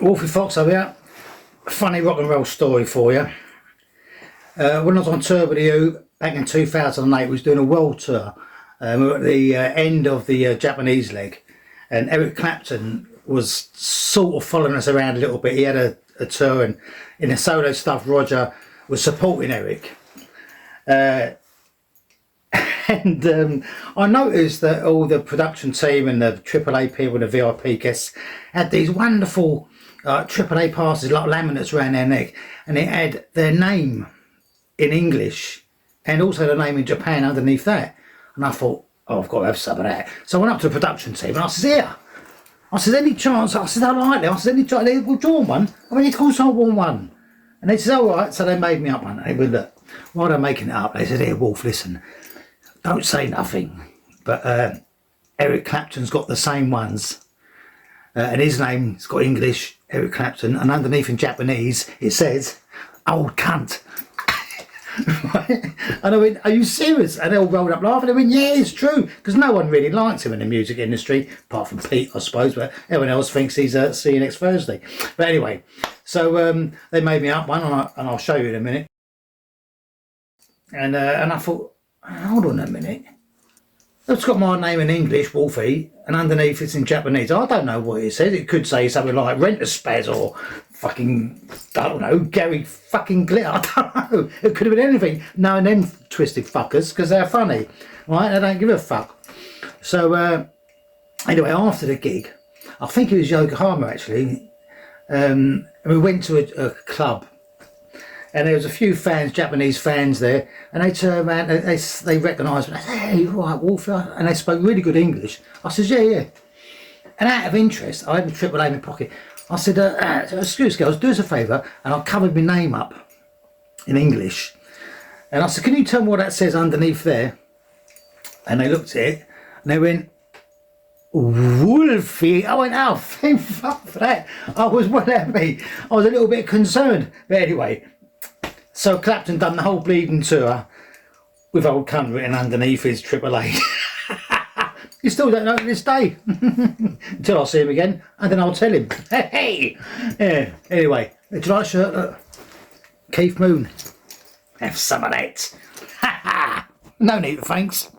Wolfy Fox over here. Funny rock and roll story for you. When I was on tour with the Who back in 2008, we was doing a world tour. We were at the end of the Japanese leg, and Eric Clapton was sort of following us around a little bit. He had a tour, and in the solo stuff, Roger was supporting Eric. And I noticed that all the production team and the AAA people and the VIP guests had these wonderful AAA passes, like laminates around their neck, and it had their name in English and also the name in Japan underneath that. And I thought, oh, I've got to have some of that. So I went up to the production team and I said, here. I said, any chance? I said, I like them. I said, any chance? They will draw one. I mean, of course I want one. And they said, all right. So they made me up one. They went, look, while they're making it up, they said, here, Wolf, listen, don't say nothing. But Eric Clapton's got the same ones. And his name's got English, Eric Clapton. And underneath in Japanese, it says, old cunt. Right? And I went, are you serious? And they all rolled up laughing. I went, yeah, it's true, because no one really likes him in the music industry, apart from Pete, I suppose, but everyone else thinks he's see you next Thursday. But anyway, so they made me up one, and I'll show you in a minute. And I thought, hold on a minute, it's got my name in English, Wolfy, and underneath it's in Japanese. I don't know what it says. It could say something like Rent-a-Spaz or fucking, I don't know, Gary fucking Glitter. I don't know. It could have been anything. Knowing them twisted fuckers, because they're funny, right? They don't give a fuck. So anyway, after the gig, I think it was Yokohama actually, and we went to a club. And there was a few fans, Japanese fans there, and they turned around, they recognised me. They said, hey, you all right, Wolfy? And they spoke really good English. I said, yeah, yeah. And out of interest, I had my AAA in my pocket. I said, excuse girls, do us a favour. And I covered my name up in English. And I said, can you tell me what that says underneath there? And they looked at it, and they went, Wolfy. I went, oh, thank fuck for that. I was well happy. I was a little bit concerned. But anyway, so Clapton done the whole bleeding tour with old cunt written underneath his AAA. You still don't know to this day. Until I see him again, and then I'll tell him. Hey! Yeah, anyway, would you like a shirt? Look. Keith Moon. Have some of that. No need, thanks.